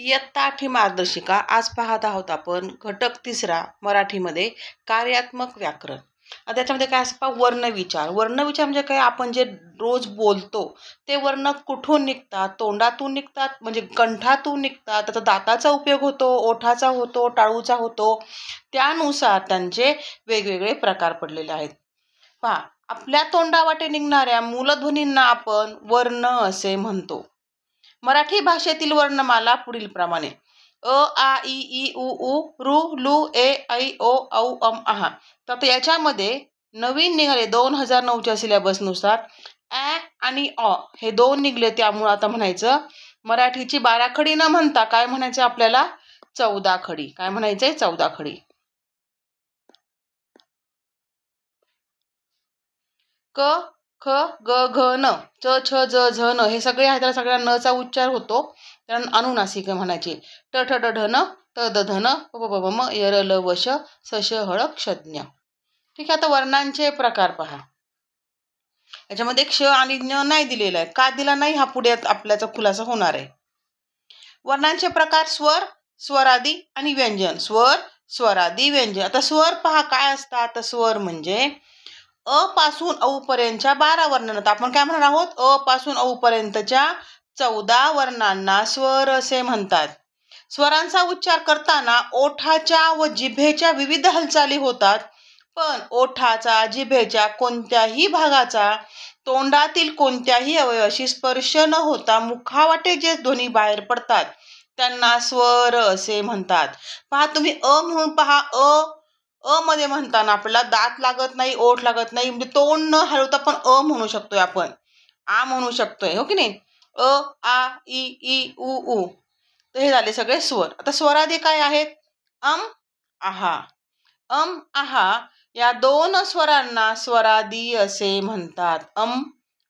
इयत्ता 8 मार्गदर्शिका आज पाहत आहोत आपण घटक 3 मराठीमध्ये कार्यात्मक व्याकरण. त्याच्यामध्ये काय असतं पहा, वर्णविचार. वर्णविचार म्हणजे काय, आपण जे रोज बोलतो ते वर्ण कुठून निघतात, तोंडातून निघतात म्हणजे कंठातून निघतात, त्याचा दाताचा उपयोग होतो, ओठाचा होतो, टाळूचा होतो, त्यानुसार त्यांचे वेगवेगळे प्रकार पडलेले आहेत. पहा, आपल्या तोंडावाटे निघणाऱ्या मूलध्वनींना आपण वर्ण असे म्हणतो. मराठी भाषेतील वर्णमाला पुढील प्रमाणे: अ, आ, इ, ई, उ, ऊ, ऋ, लु, ए, ऐ, ओ, औ, आहा. तर याच्यामध्ये नवीन निघाले 2009च्या सिलेबसनुसार ॲ आणि अ हे दोन निघले. त्यामुळे आता म्हणायचं मराठीची 12 खडी न म्हणता काय म्हणायचं आपल्याला, 14 खडी. काय म्हणायचंय, 14 खडी. क, ख, ग, घ, न, च, छ, ज, झ, न हे सगळे आहेत. सगळ्या नचा उच्चार होतो, त्याला अनुनासिक म्हणायचे. ट, ठ, ड, ढ, न, त, द, ध, न, प, प, ब, म, य, र, ल, व, श, स, श, हळ, क्षज्ञ. ठीक आहे. आता वर्णांचे प्रकार पहा. याच्यामध्ये क्ष आणि ज्ञ नाही दिलेला आहे. का दिला नाही हा पुढे आपल्याचा खुलासा होणार आहे. वर्णांचे प्रकार: स्वर, स्वरादी आणि व्यंजन. स्वर, स्वरादी, व्यंजन. आता स्वर पहा काय असतात. तर स्वर म्हणजे अ पासून औ पर्यंतच्या 12 वर्णांना आपण काय म्हणणार आहोत, अ पासून औ पर्यंतच्या 14 वर्णांना स्वर असे म्हणतात. स्वरांचा उच्चार करताना ओठाच्या व जिभेच्या विविध हालचाली होतात, पण ओठाचा, जिभेच्या कोणत्याही भागाचा तोंडातील कोणत्याही अवयवाशी स्पर्श न होता मुखावाटे जे ध्वनी बाहेर पडतात त्यांना स्वर असे म्हणतात. पहा तुम्ही अ म्हणून पहा, अ मध्ये म्हणताना आपल्याला दात लागत नाही, ओठ लागत नाही, म्हणजे तोंड न हलवता पण अ म्हणू शकतोय आपण, आ म्हणू शकतोय, हो की नाही. अ, आ, इ, ई, उ, ऊ. तर हे झाले सगळे स्वर. आता स्वरादी काय आहेत, अम, आहा. अम, आहा या 2 स्वरांना स्वरादी असे म्हणतात. अम,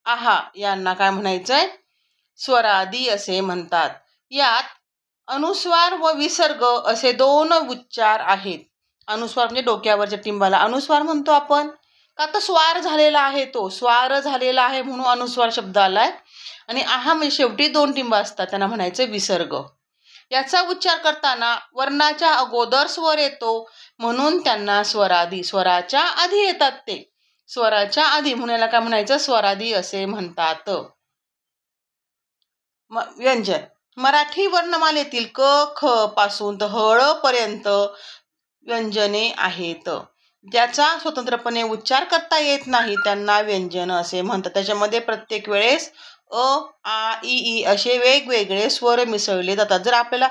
आहा यांना काय म्हणायचंय, स्वरादी असे म्हणतात. यात अनुस्वार व विसर्ग असे 2 उच्चार आहेत. अनुस्वार म्हणजे डोक्यावरच्या टिंबाला अनुस्वार म्हणतो आपण, का तर स्वार झालेला आहे, तो स्वार झालेला आहे म्हणून अनुस्वार शब्द आलाय. आणि आहा म्हणजे शेवटी 2 टिंब असतात, त्यांना म्हणायचं विसर्ग. याचा उच्चार करताना वर्णाच्या अगोदर स्वर येतो म्हणून त्यांना स्वरादी, स्वराच्या आधी येतात ते, स्वराच्या आधी म्हणून याला काय म्हणायचं, स्वरादी असे म्हणतात. व्यंजन: मराठी वर्णमालेतील क, ख पासून तर हळ पर्यंत व्यंजने आहेत. ज्याचा स्वतंत्रपणे उच्चार करता येत नाही त्यांना व्यंजन असे म्हणतात. त्याच्यामध्ये प्रत्येक वेळेस अ, आ, इ, ई असे वेगवेगळे स्वर मिसळले जातात. जर आपल्याला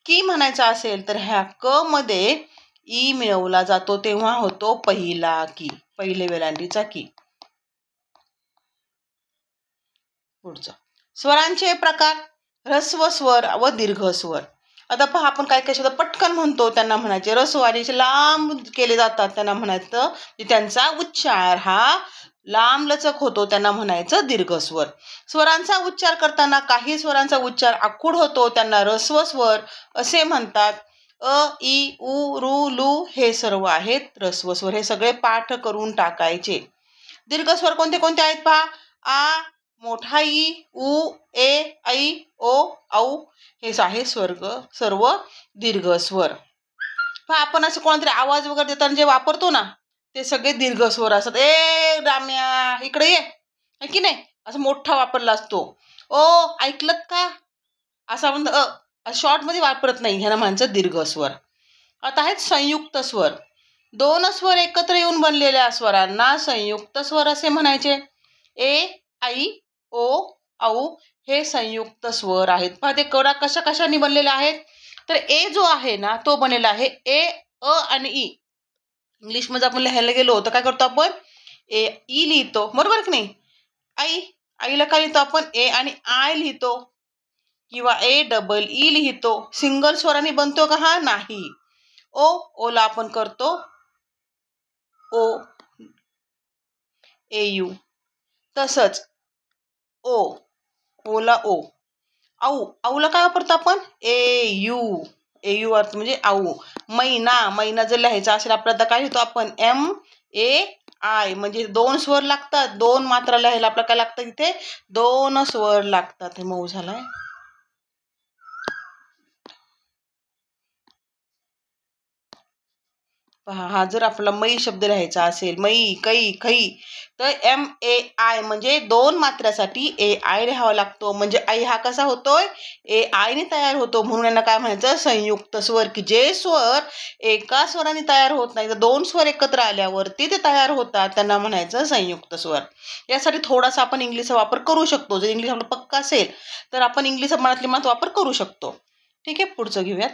की म्हणायचं असेल तर ह्या क मध्ये ई मिळवला जातो, तेव्हा होतो पहिला की, पहिले वेलांटीचा की. पुढचं स्वरांचे प्रकार: ऱ्हस्व स्वर व दीर्घ स्वर. आता पहा, आपण काय काय शब्द पटकन म्हणतो त्यांना म्हणायचे ऱ्हस्व, आणि लांब केले जातात त्यांना म्हणायचं, त्यांचा उच्चार हा लांब लचक होतो त्यांना म्हणायचं दीर्घ स्वर. स्वरांचा उच्चार करताना काही स्वरांचा उच्चार आखूड होतो त्यांना ऱ्हस्व स्वर असे म्हणतात. अ, ई, उ, ऋ, लु हे सर्व आहेत ऱ्हस्व स्वर. हे सगळे पाठ करून टाकायचे. दीर्घ स्वर कोणते कोणते आहेत पहा: आ, मोठा ई, उ, ए, ऐ, ओ, औ हे आहे सर्व दीर्घ स्वर. पहा, आपण असं कोणतरी आवाज वगैरे देताना जे वापरतो ना ते सगळे दीर्घ स्वर असतात. ए राम्या इकडे ये, की नाही, असं मोठा वापरला असतो. ओ ऐकलत का, असा आपण शॉर्ट मध्ये वापरत नाही, ह्याला म्हणायचं दीर्घ स्वर. आता आहेत संयुक्त स्वर. 2 स्वर एकत्र येऊन बनलेल्या स्वरांना संयुक्त स्वर असे म्हणायचे. ए, ऐ, ओ, औ हे संयुक्त स्वर आहेत. पहा ते कशा कशाने बनलेले आहेत. तर ए जो आहे ना तो बनलेला आहे ए, अ आणि ई. इंग्लिश मध्ये आपण लिहायला गेलो तर काय करतो आपण, ए, ई लिहितो, बरोबर की नाही. आईला काय लिहितो आपण, ए आणि आय लिहितो, किंवा ए डबल ई लिहितो. सिंगल स्वराने बनतो का हा, नाही. ओला आपण करतो ओ, ए यू. तसंच ओला ओ. औला काय वापरतो आपण, ए यू अर्थ म्हणजे आऊ. मैना जर लिहायचा असेल आपल्याला काय लिहितो आपण, एम, ए, आय. म्हणजे 2 स्वर लागतात, 2 मात्रा लिहायला आपल्याला काय लागतं, इथे 2 स्वर लागतात. हे मऊ झालाय. पहा, हा जर आपला मै शब्द लिहायचा असेल, मै, कै, खै, तर MAI म्हणजे 2 मात्रासाठी AI लिहावा लागतो. म्हणजे आई हा कसा होतोय, AI ने तयार होतो. म्हणून यांना काय म्हणायचं, संयुक्त स्वर. की जे स्वर एका स्वराने तयार होत नाही, तर 2 स्वर एकत्र आल्यावरती ते तयार होतात, त्यांना म्हणायचं संयुक्त स्वर. यासाठी थोडासा आपण इंग्लिशचा वापर करू शकतो. जर इंग्लिश आपला पक्का असेल तर आपण इंग्लिश मनातली मनात वापर करू शकतो. ठीक आहे, पुढचं घेऊयात.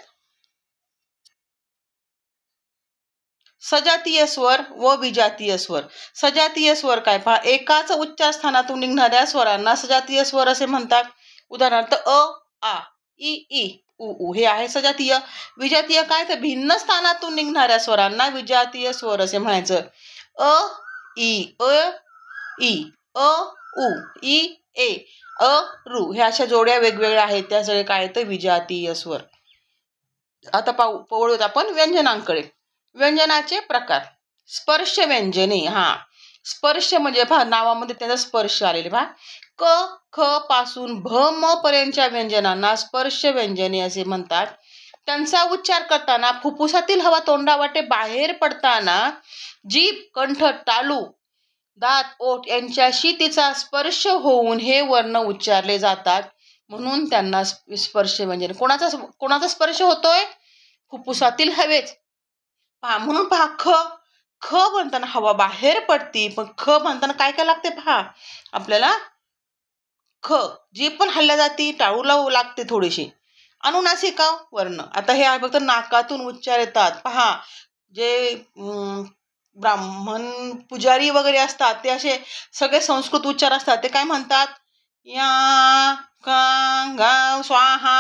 सजातीय स्वर व विजातीय स्वर. सजातीय स्वर काय, पहा, एकाच उच्चार स्थानातून निघणाऱ्या स्वरांना सजातीय स्वर असे म्हणतात. उदाहरणार्थ अ, आ, इ, ई, उ, ऊ हे आहे सजातीय. विजातीय काय, तर भिन्न स्थानातून निघणाऱ्या स्वरांना विजातीय स्वर असे म्हणायचं. अ, ई, ई, अ, उ, ई, ए, अ, रू ह्या अशा जोड्या वेगवेगळ्या आहेत, त्या सगळे काय तर विजातीय स्वर. आता वळूयात आपण व्यंजनांकडे. व्यंजनाचे प्रकार. स्पर्श व्यंजने. स्पर्श म्हणजे पहा, नावामध्ये त्याचा स्पर्श आलेले पहा. क, ख पासून भ, म पर्यंतच्या व्यंजनांना स्पर्श व्यंजने असे म्हणतात. त्यांचा उच्चार करताना फुफ्फुसातील हवा तोंडावाटे बाहेर पडताना जीभ, कंठ, तालू, दात, ओठ यांच्याशी तिचा स्पर्श होऊन हे वर्ण उच्चारले जातात. म्हणून त्यांना स्पर्श व्यंजन. कोणाचा स्पर्श होतोय, फुफ्फुसातील हवेच. पहा, म्हणून पहा, ख, ख म्हणताना हवा बाहेर पडती, पण ख म्हणताना काय काय लागते पहा, आपल्याला ख जी पण हल्ल्या जाती, टाळूला लागते थोडीशी. अनुनासिका वर्ण. आता हे आहे फक्त नाकातून उच्चार येतात. पहा, जे ब्राह्मण पुजारी वगैरे असतात ते असे सगळे संस्कृत उच्चार असतात, ते काय म्हणतात, या, का, गा, स्वाहा,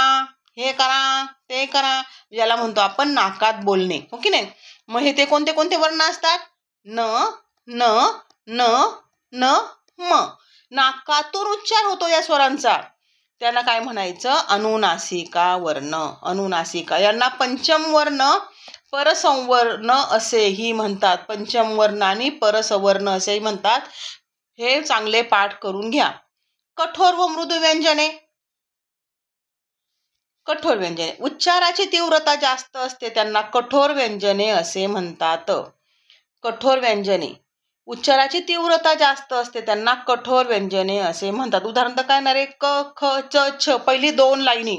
हे करा, ते करा, याला म्हणतो आपण नाकात बोलणे, हो की नाही. मग हे ते कोणते कोणते वर्ण असतात, न, न, न, न, म. नाकातून उच्चार होतो या स्वरांचा, त्यांना काय म्हणायचं, अनुनासिका वर्ण. अनुनासिका यांना पंचम वर्ण, परसंवर्ण असेही म्हणतात. पंचम वर्ण आणि परसवर्ण असेही म्हणतात. हे चांगले पाठ करून घ्या. कठोर व मृदू व्यंजने. कठोर व्यंजने, उच्चाराची तीव्रता जास्त असते, त्यांना कठोर व्यंजने असे म्हणतात. कठोर व्यंजने, उच्चाराची तीव्रता जास्त असते, त्यांना कठोर व्यंजने असे म्हणतात. उदाहरण काय ना रे, क, ख, च, छ पहिली 2 लाईनी,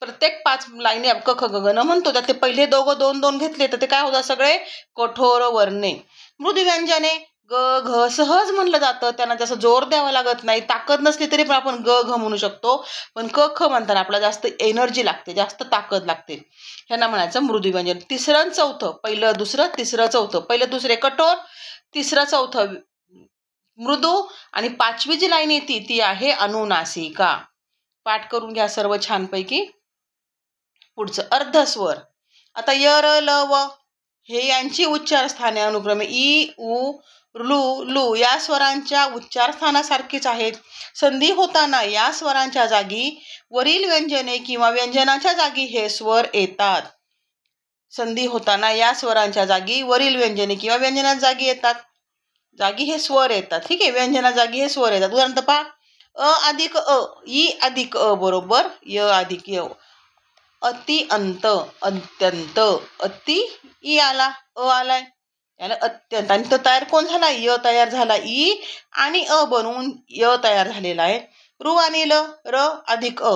प्रत्येक 5 लाईनी क, ख, ग, न म्हणतो, तर ते पहिले दोघं 2-2 घेतले तर ते काय होतात, सगळे कठोर वर्णे. मृदू व्यंजने, ग, घ सहज म्हणलं जातं, त्यांना जास्त जोर द्यावा लागत नाही. ताकद नसली तरी पण आपण ग, घ म्हणू शकतो, पण क, ख म्हणताना आपल्याला जास्त एनर्जी लागते, जास्त ताकद लागते. ह्यांना म्हणायचं मृदू व्यंजन. तिसरं चौथं, पहिलं दुसरं तिसरं चौथं, पहिलं दुसरे कठोर, तिसरं चौथं मृदू, आणि 5वी जी लाईन येते ती आहे अनुनासिका. पाठ करून घ्या सर्व छानपैकी. पुढचं अर्धस्वर. आता य, र, ल, व हे यांची उच्चार स्थाने अनुक्रमे ई, उ, लू, लू या स्वरांच्या उच्चार स्थानासारखीच आहेत. संधी होताना या स्वरांच्या जागी वरील व्यंजने किंवा व्यंजनाच्या जागी हे स्वर येतात. संधी होताना या स्वरांच्या जागी वरील व्यंजने किंवा व्यंजनाच्या जागी येतात, जागी हे स्वर येतात. ठीक आहे, व्यंजना जागी हे स्वर येतात. उदाहरण पहा, अ अधिक अ, ई अधिक अ बरोबर य अधिक य. अति अंत, अत्यंत, अति ई आला, अ आलाय, याला अत्यंत, आणि तो तयार कोण झाला, य तयार झाला, ई आणि अ बनवून य तयार झालेला आहे. रू आणि ल, र अधिक अ,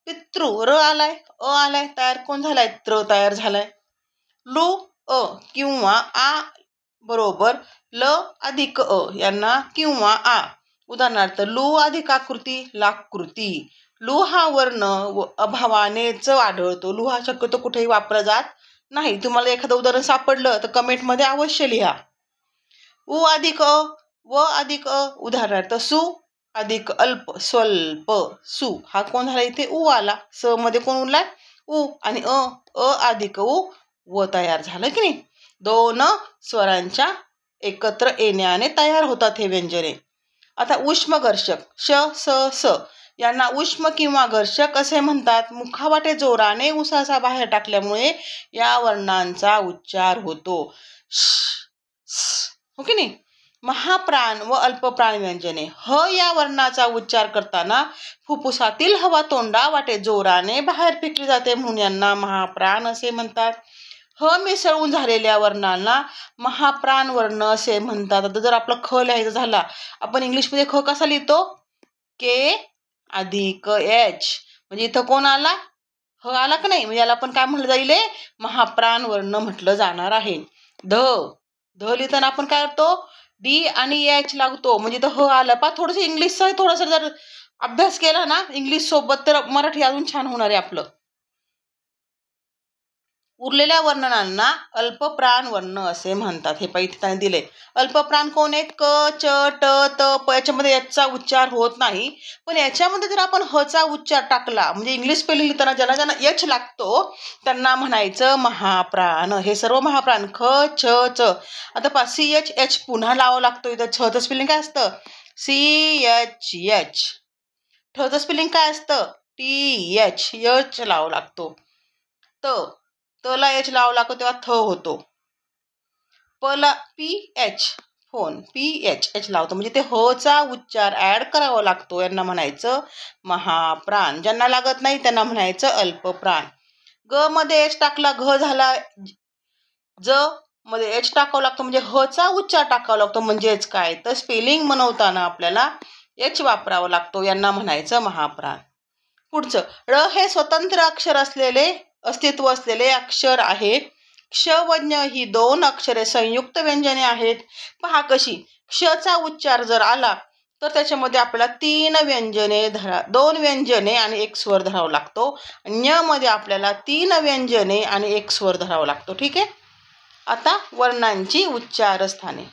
पितृ, र आलाय, अ आलाय, तयार कोण झालाय, त्र तयार झालाय. लू, अ किंवा आ बरोबर ल अधिक अ यांना किंवा आ. उदाहरणार्थ लू अधिक आकृती, लाकृती. लू हा वर्ण अभावानेच आढळतो. लू हा शक्यतो कुठेही वापरला जात नाही. तुम्हाला एखादं उदाहरण सापडलं तर कमेंटमध्ये अवश्य लिहा. उ अधिक अ, व अधिक अ, उदाहरणार्थ सु अधिक अल्प, स्वल्प, सु हा कोण झाला, इथे उ आला, स मध्ये कोण उरला, उ, आणि अ अधिक उ, व तयार झालं की नाही. 2 स्वरांच्या एकत्र येण्याने तयार होतात हे व्यंजने. आता उष्मघर्षक श, स, स यांना उष्म किंवा घर्षक असे म्हणतात. मुखावाटे जोराने उसासा बाहेर टाकल्यामुळे या वर्णांचा उच्चार होतो. हो की नाही. महाप्राण व अल्पप्राण व्यंजने. ह या वर्णाचा उच्चार करताना फुफ्फुसातील हवा तोंडावाटे जोराने बाहेर फेकली जाते, म्हणून यांना महाप्राण असे म्हणतात. ह मिसळून झालेल्या वर्णांना महाप्राण वर्ण असे म्हणतात. आता जर आपलं ख लिहायचं झाला, आपण इंग्लिशमध्ये ख कसा लिहितो? के अधिक एच. म्हणजे इथं कोण आला? ह आला का नाही? म्हणजे याला आपण काय म्हटलं जाईल? महाप्राण वर्ण म्हटलं जाणार आहे. ध ध लिहिताना आपण काय करतो? डी आणि एच लागतो, म्हणजे इथं ह आलं. पा थोडंसं इंग्लिशचा थोडासा जर अभ्यास केला ना इंग्लिश सोबत, तर मराठी अजून छान होणार आहे आपलं. उरलेल्या वर्णांना अल्पप्राण वर्ण असे म्हणतात. हे पाहिजे त्याने दिले. अल्पप्राण कोण आहेत? क, च, ट, त, प. याच्यामध्ये याचा उच्चार होत नाही, पण याच्यामध्ये जर आपण हचा उच्चार टाकला, म्हणजे इंग्लिश स्पेलिंग लिहिताना ज्याला ज्यांना एच लागतो त्यांना म्हणायचं महाप्राण. हे सर्व महाप्राण. ख, छ, च. आता पहा सी एच एच पुन्हा लावावं लागतो. इथं छचं स्पेलिंग काय असतं? C H H. ठचं स्पेलिंग काय असतं? T H. एच लावावं लागतो. त तला एच लावला लागतो तेव्हा थ होतो. पला P H phone P H H लावतो, म्हणजे ते हचा उच्चार ऍड करावा लागतो. यांना म्हणायचं महाप्राण. ज्यांना लागत नाही त्यांना म्हणायचं अल्पप्राण. ग मध्ये एच टाकला घ झाला ज, मध्ये एच टाकावं लागतो म्हणजे हचा उच्चार टाकावा लागतो. म्हणजेच काय तर स्पेलिंग बनवताना आपल्याला एच वापरावा लागतो. यांना म्हणायचं महाप्राण. पुढचं ळ हे स्वतंत्र अक्षर असलेले अस्तित्व असलेले अक्षर आहे. क्ष व ज्ञ ही दोन अक्षरे संयुक्त व्यंजने आहेत. पहा कशी, क्षचा उच्चार जर आला तर त्याच्यामध्ये आपल्याला 3 व्यंजने दोन व्यंजने आणि एक स्वर धरावा लागतो. ज्ञ मध्ये आपल्याला 3 व्यंजने आणि एक स्वर धरावा लागतो. ठीक आहे. आता वर्णांची उच्चारस्थाने.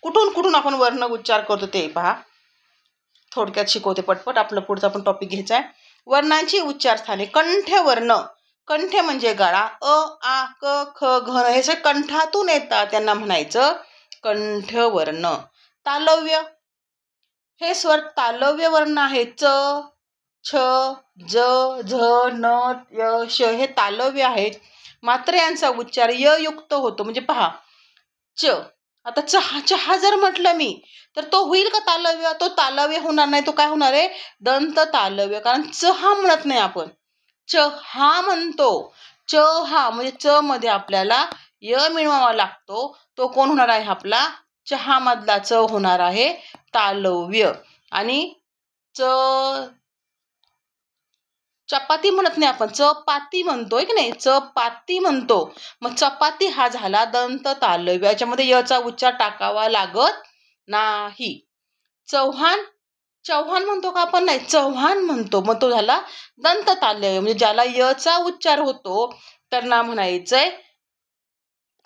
कुठून कुठून आपण वर्ण उच्चार करतो ते पहा. थोडक्यात शिकवते पटपट. आपलं पुढचा आपण टॉपिक घ्यायचा आहे. वर्णांची उच्चारस्थाने. कंठवर्ण. कंठ म्हणजे गळा. अ, आ, क, ख, घ हे सगळे कंठातून येतात, त्यांना म्हणायचं कंठवर्ण. तालव्य हे स्वर तालव्य वर्ण आहे. च, छ, ज, झ, न, य, श हे तालव्य आहेत. मात्र यांचा उच्चार य युक्त होतो. म्हणजे पहा च. आता चहा जर म्हटलं मी तर तो होईल का तालव्य? तो तालव्य होणार नाही. तो काय होणार आहे? दंत तालव्य. कारण चहा म्हणत नाही आपण, चहा म्हणतो. चहा म्हणजे च मध्ये आपल्याला य मिळवावा लागतो. तो कोण होणार आहे? आपला चहा मधला च होणार आहे तालव्य. आणि च चपाती म्हणत नाही आपण, चपाती म्हणतोय की नाही? चपाती म्हणतो. मग चपाती हा झाला दंत तालव्य. याच्यामध्ये यचा उच्चार टाकावा लागत नाही. चव्हाण चव्हाण म्हणतो का आपण? नाही, चव्हाण म्हणतो. मग तो झाला दंत तालव्य. म्हणजे ज्याला यचा उच्चार होतो त्यांना म्हणायचंय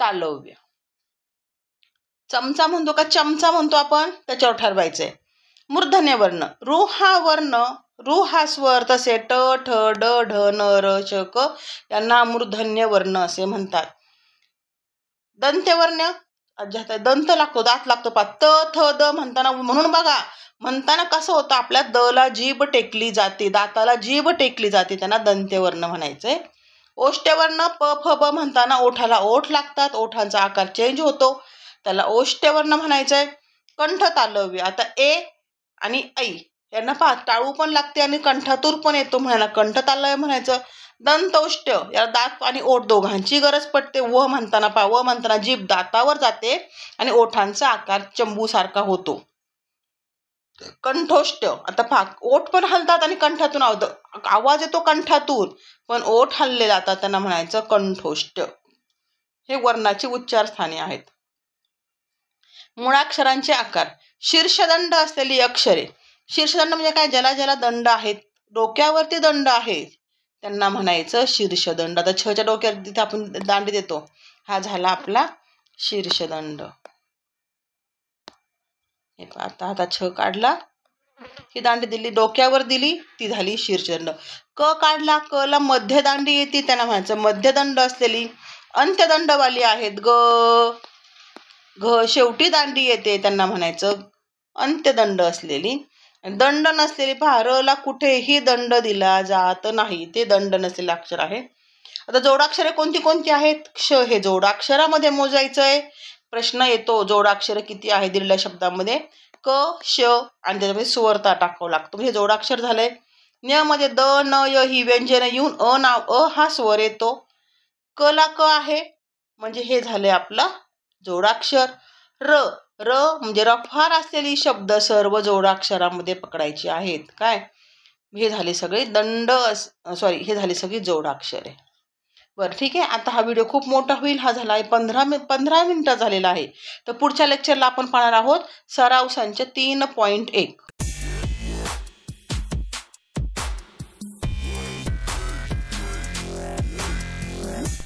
तालव्य. चमचा म्हणतो का चमचा म्हणतो आपण? त्याच्यावर ठरवायचंय. मूर्धन्य वर्ण. रू हा वर्ण, रू हा स्वर, तसे ट, ठ, ड, ढ, न, र, श, क यांना मूर्धन्य वर्ण असे म्हणतात. दंत्यवर्ण. दंत लागतो, दात लागतो. पा त, थ, द म्हणताना, म्हणून बघा म्हणताना कसं होतं, आपल्या द ला जीभ टेकली जाते, दाताला जीभ टेकली जाते, त्यांना दंत्यवर्ण म्हणायचंय. ओष्ठ्यवर्ण. प, फ, ब म्हणताना ओठाला ओठ लागतात, ओठांचा आकार चेंज होतो, त्याला ओष्ठ्यवर्ण म्हणायचंय. कंठ तालव्य. आता ए आणि ऐ यांना पहा टाळू पण लागते आणि कंठातूर पण येतो, म्हणायला कंठ तालव्य म्हणायचं. दंतोष्ठ याला दात आणि ओठ दोघांची गरज पडते. व म्हणताना पहा, व म्हणताना जीभ दातावर जाते आणि ओठांचा आकार चंबू सारखा होतो. कंठोष्ठ. आता पहा ओठ पण हलतात आणि कंठातून आवाज येतो कंठातून, पण ओठ हलले जातात, त्यांना म्हणायचं कंठोष्ठ. हे वर्णाची उच्चार स्थाने आहेत. मूळाक्षरांचे आकार. शीर्षदंड असलेली अक्षरे. शीर्षदंड म्हणजे काय? ज्याला ज्याला दंड आहेत, डोक्यावरती दंड आहे, त्यांना म्हणायचं शीर्षदंड. आता छच्या डोक्यावर तिथे आपण दांडी देतो, हा झाला आपला शीर्षदंड. आता छ काढला, ही दांडी दिली डोक्यावर दिली, ती झाली शीर्षदंड. क काढला, क ला मध्य दांडी येते, त्यांना म्हणायचं मध्यदंड असलेली. अंत्यदंडवाली आहेत ग, घ शेवटी दांडी येते, त्यांना म्हणायचं अंत्यदंड असलेली. दंड नसलेली पहा, र ला कुठेही दंड दिला जात नाही, ते दंड नसलेले अक्षर आहे. आता जोडाक्षरे कोणती कोणती आहेत? क्ष हे जोडाक्षरामध्ये मोजायचंय. प्रश्न येतो जोडाक्षर किती आहे दिलेल्या शब्दामध्ये. क, श आणि त्याच्यामध्ये सुवर्ता टाकावं लागतो, म्हणजे जोडाक्षर झालंय. न्य मध्ये द, न, य ही व्यंजन येऊन अ हा स्वर येतो. क ला क आहे, म्हणजे हे झाले आपलं जोडाक्षर. र र म्हणजे रफार असलेली शब्द सर्व जोडाक्षरामध्ये पकडायची आहेत. काय हे झाले सगळे हे झाले सगळी जोडाक्षरे. बरं ठीक आहे. आता हा व्हिडिओ खूप मोठा होईल. हा झाला आहे 15 मिनिटं झालेला आहे. तर पुढच्या लेक्चरला आपण पाहणार आहोत सराव संच 3.1.